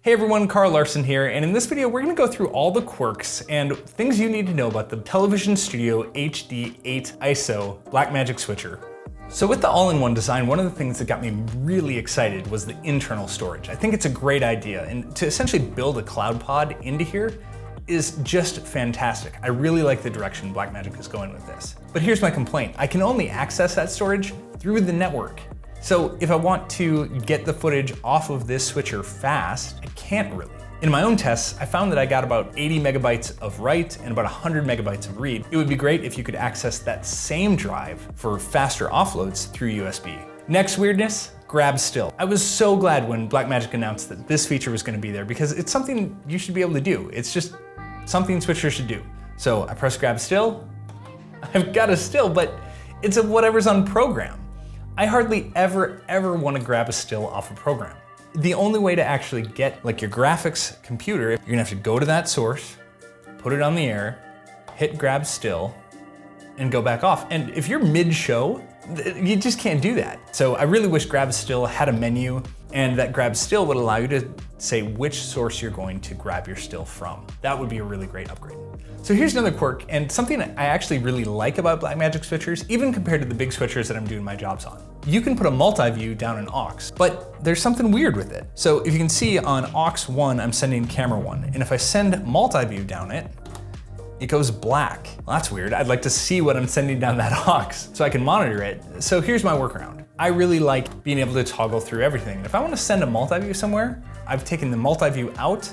Hey everyone, Carl Larson here, and in this video we're going to go through all the quirks and things you need to know about the Television Studio HD8 ISO Blackmagic switcher. So with the all-in-one design, one of the things that got me really excited was the internal storage. I think it's a great idea, and to essentially build a cloud pod into here is just fantastic. I really like the direction Blackmagic is going with this. But here's my complaint. I can only access that storage through the network. So if I want to get the footage off of this switcher fast, I can't really. In my own tests, I found that I got about 80 megabytes of write and about 100 megabytes of read. It would be great if you could access that same drive for faster offloads through USB. Next weirdness, grab still. I was so glad when Blackmagic announced that this feature was going to be there because it's something you should be able to do. It's just something switchers should do. So I press grab still, I've got a still, but it's a whatever's on program. I hardly ever want to grab a still off a program. The only way to actually get like your graphics computer, you're gonna have to go to that source, put it on the air, hit grab still, and go back off. And if you're mid-show, you just can't do that. So I really wish grab still had a menu, and that grab still would allow you to say which source you're going to grab your still from. That would be a really great upgrade. So here's another quirk, and something I actually really like about Blackmagic switchers, even compared to the big switchers that I'm doing my jobs on. You can put a multi-view down in Auxes, but there's something weird with it. So if you can see on Auxes 1, I'm sending camera 1, and if I send multi-view down it, it goes black. Well, that's weird. I'd like to see what I'm sending down that Auxes so I can monitor it. So here's my workaround. I really like being able to toggle through everything. If I want to send a multi-view somewhere, I've taken the multi-view out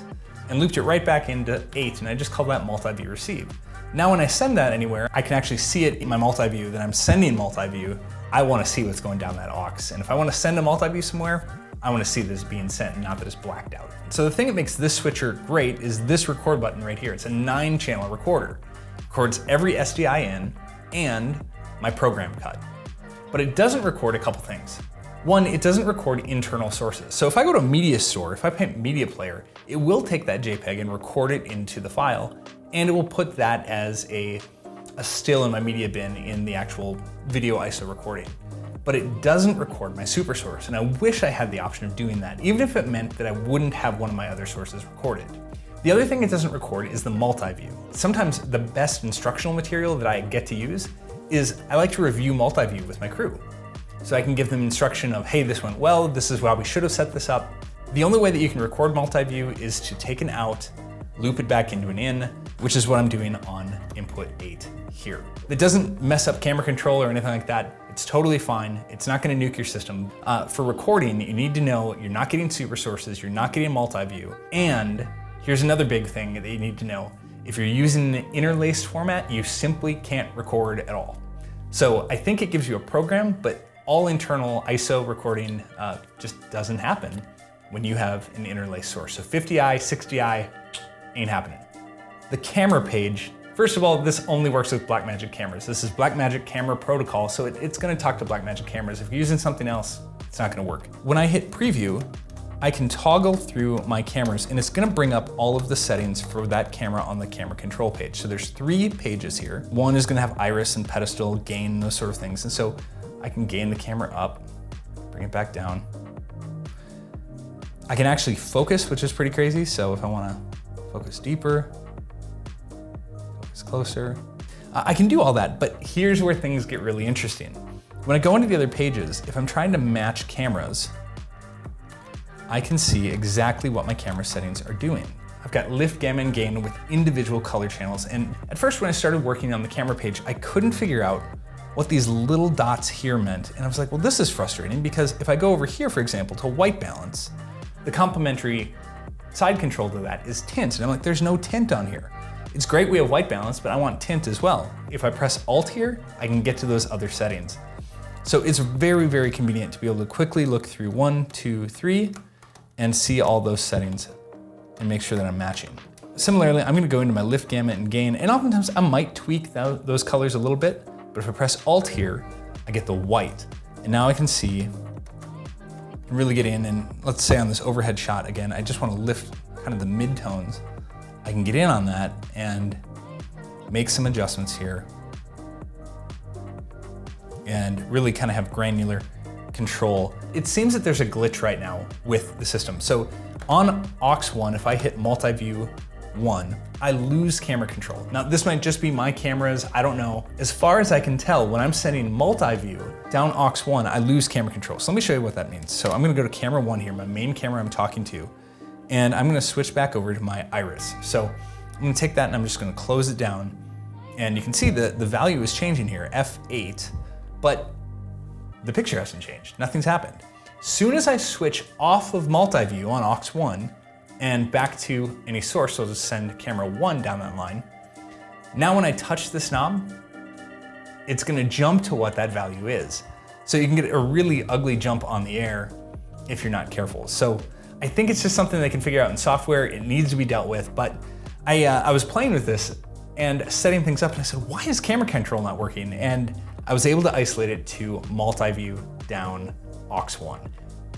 and looped it right back into 8, and I just call that multi-view receive. Now when I send that anywhere, I can actually see it in my multi-view that I'm sending multi-view. I want to see what's going down that Auxes. And if I want to send a multi-view somewhere, I want to see this being sent, not that it's blacked out. So the thing that makes this switcher great is this record button right here. It's a 9-channel recorder. Records every SDI in and my program cut. But it doesn't record a couple things. One, it doesn't record internal sources. So if I go to Media Store, if I pick Media Player, it will take that JPEG and record it into the file, and it will put that as a still in my media bin in the actual video ISO recording. But it doesn't record my super source, and I wish I had the option of doing that, even if it meant that I wouldn't have one of my other sources recorded. The other thing it doesn't record is the multi-view. Sometimes the best instructional material that I get to use is I like to review multi-view with my crew. So I can give them instruction of, hey, this went well, this is how we should have set this up. The only way that you can record multi-view is to take an out, loop it back into an in, which is what I'm doing on input 8 here. It doesn't mess up camera control or anything like that. It's totally fine. It's not gonna nuke your system. For recording, you need to know you're not getting super sources, you're not getting multi-view, and here's another big thing that you need to know. If you're using the interlaced format, you simply can't record at all. So I think it gives you a program, but all internal ISO recording just doesn't happen when you have an interlaced source. So 50i, 60i, ain't happening. The camera page, first of all, this only works with Blackmagic cameras. This is Blackmagic Camera Protocol, so it's gonna talk to Blackmagic cameras. If you're using something else, it's not gonna work. When I hit preview, I can toggle through my cameras, and it's gonna bring up all of the settings for that camera on the camera control page. So there's 3 pages here. One is gonna have iris and pedestal, gain, those sort of things. And so I can gain the camera up, bring it back down. I can actually focus, which is pretty crazy. So if I wanna focus deeper, focus closer, I can do all that, but here's where things get really interesting. When I go into the other pages, if I'm trying to match cameras, I can see exactly what my camera settings are doing. I've got lift, gamma, and gain with individual color channels. And at first when I started working on the camera page, I couldn't figure out what these little dots here meant. And I was like, well, this is frustrating because if I go over here, for example, to white balance, the complementary side control to that is tint. And I'm like, there's no tint on here. It's great we have white balance, but I want tint as well. If I press Alt here, I can get to those other settings. So it's very convenient to be able to quickly look through 1, 2, 3, and see all those settings and make sure that I'm matching. Similarly, I'm gonna go into my lift, gamma, and gain, and oftentimes I might tweak those colors a little bit, but if I press Alt here, I get the white. And now I can see, really get in, and let's say on this overhead shot, again, I just wanna lift kind of the mid-tones. I can get in on that and make some adjustments here and really kind of have granular control. It seems that there's a glitch right now with the system. So On Auxes 1, if I hit multi-view 1, I lose camera control. Now this might just be my cameras, I don't know. As far as I can tell, when I'm setting multi-view down Auxes 1, I lose camera control. So let me show you what that means. So I'm gonna go to camera 1 here, my main camera I'm talking to, and I'm gonna switch back over to my iris. So I'm gonna take that and I'm just gonna close it down. And you can see the value is changing here, f8, but the picture hasn't changed, nothing's happened. Soon as I switch off of multi-view on Auxes 1 and back to any source, so I'll just send camera 1 down that line, now when I touch this knob, it's gonna jump to what that value is. So you can get a really ugly jump on the air if you're not careful. So I think it's just something they can figure out in software. It needs to be dealt with, but I was playing with this and setting things up and I said, why is camera control not working? And I was able to isolate it to multi-view down Auxes 1.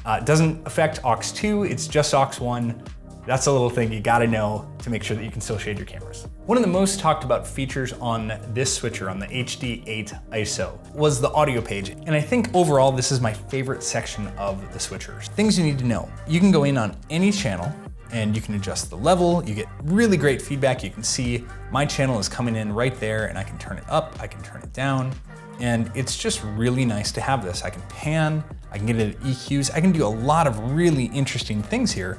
It doesn't affect Auxes 2, it's just Auxes 1. That's a little thing you gotta know to make sure that you can still shade your cameras. One of the most talked about features on this switcher, on the HD8 ISO, was the audio page. And I think overall, this is my favorite section of the switchers. Things you need to know. You can go in on any channel and you can adjust the level. You get really great feedback. You can see my channel is coming in right there and I can turn it up, I can turn it down. And it's just really nice to have this. I can pan, I can get it at EQs. I can do a lot of really interesting things here.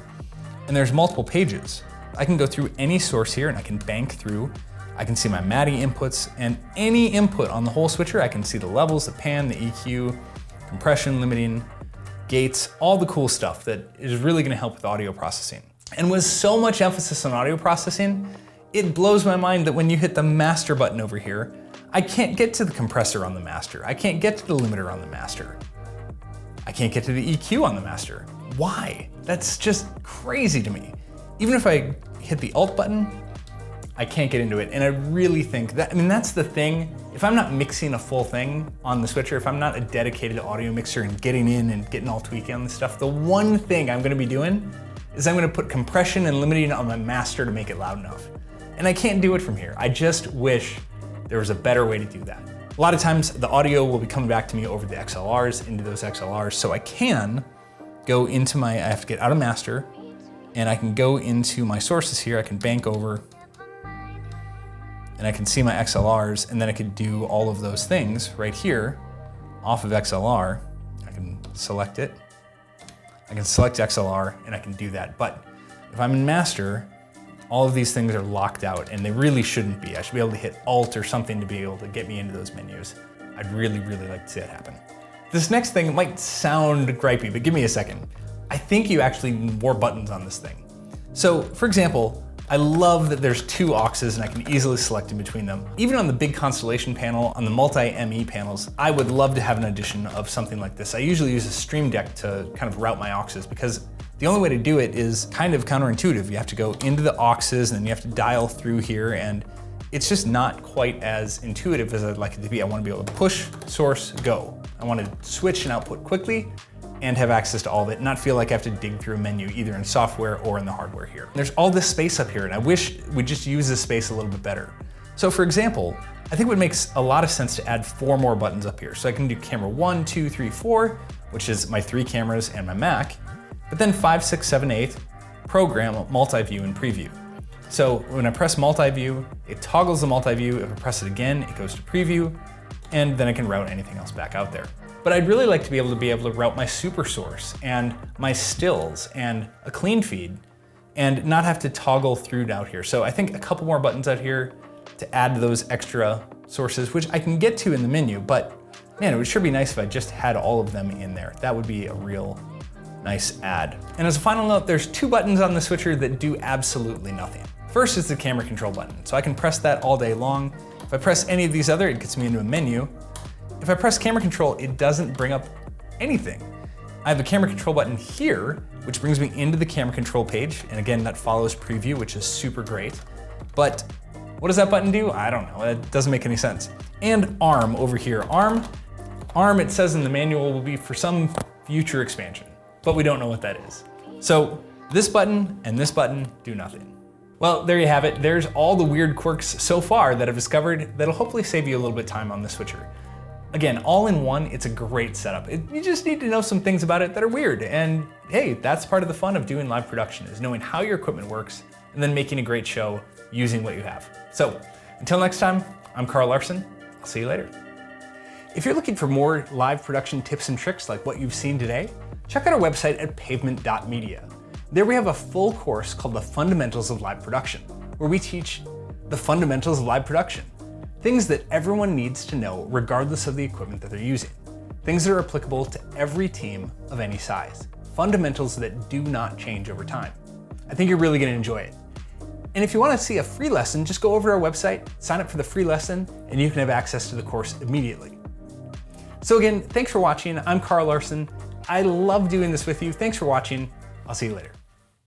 And there's multiple pages. I can go through any source here and I can bank through. I can see my MADI inputs and any input on the whole switcher. I can see the levels, the pan, the EQ, compression, limiting, gates, all the cool stuff that is really gonna help with audio processing. And with so much emphasis on audio processing, it blows my mind that when you hit the master button over here, I can't get to the compressor on the master. I can't get to the limiter on the master. I can't get to the EQ on the master. Why? That's just crazy to me. Even if I hit the Alt button, I can't get into it. And I really think that, I mean, that's the thing. If I'm not mixing a full thing on the switcher, if I'm not a dedicated audio mixer and getting in and getting all tweaky on this stuff, the one thing I'm gonna be doing is I'm gonna put compression and limiting on my master to make it loud enough. And I can't do it from here. I just wish there was a better way to do that. A lot of times the audio will be coming back to me over the XLRs, into those XLRs, so I can go into I have to get out of master, and I can go into my sources here, I can bank over, and I can see my XLRs, and then I could do all of those things right here off of XLR. I can select it, I can select XLR, and I can do that. But if I'm in master, all of these things are locked out, and they really shouldn't be. I should be able to hit Alt or something to be able to get me into those menus. I'd really, really like to see that happen. This next thing might sound gripey, but give me a second. I think you actually need more buttons on this thing. So, for example, I love that there's two Auxes and I can easily select in between them. Even on the big Constellation panel, on the multi-ME panels, I would love to have an addition of something like this. I usually use a Stream Deck to kind of route my Auxes because the only way to do it is kind of counterintuitive. You have to go into the Auxes and then you have to dial through here, and it's just not quite as intuitive as I'd like it to be. I want to be able to push, source, go. I want to switch and output quickly and have access to all of it, not feel like I have to dig through a menu either in software or in the hardware here. There's all this space up here and I wish we'd just use this space a little bit better. So for example, I think it would make a lot of sense to add 4 more buttons up here. So I can do camera 1, 2, 3, 4, which is my 3 cameras and my Mac, but then 5, 6, 7, 8, program, multi-view, and preview. So when I press multi-view, it toggles the multi-view. If I press it again, it goes to preview, and then I can route anything else back out there. But I'd really like to be able to route my super source and my stills and a clean feed and not have to toggle through out here. So I think a couple more buttons out here to add those extra sources, which I can get to in the menu, but man, it would sure be nice if I just had all of them in there. That would be a real nice add. And as a final note, there's 2 buttons on the switcher that do absolutely nothing. First is the camera control button. So I can press that all day long. If I press any of these other, it gets me into a menu. If I press camera control, it doesn't bring up anything. I have a camera control button here, which brings me into the camera control page. And again, that follows preview, which is super great. But what does that button do? I don't know, it doesn't make any sense. And ARM over here. ARM, it says in the manual, will be for some future expansion, but we don't know what that is. So this button and this button do nothing. Well, there you have it. There's all the weird quirks so far that I've discovered that'll hopefully save you a little bit of time on the switcher. Again, all in one, it's a great setup. You just need to know some things about it that are weird. And hey, that's part of the fun of doing live production, is knowing how your equipment works and then making a great show using what you have. So until next time, I'm Carl Larson. I'll see you later. If you're looking for more live production tips and tricks like what you've seen today, check out our website at Pavement.media. There we have a full course called The Fundamentals of Live Production, where we teach the fundamentals of live production. Things that everyone needs to know regardless of the equipment that they're using. Things that are applicable to every team of any size. Fundamentals that do not change over time. I think you're really gonna enjoy it. And if you wanna see a free lesson, just go over to our website, sign up for the free lesson, and you can have access to the course immediately. So again, thanks for watching. I'm Carl Larson. I love doing this with you. Thanks for watching. I'll see you later.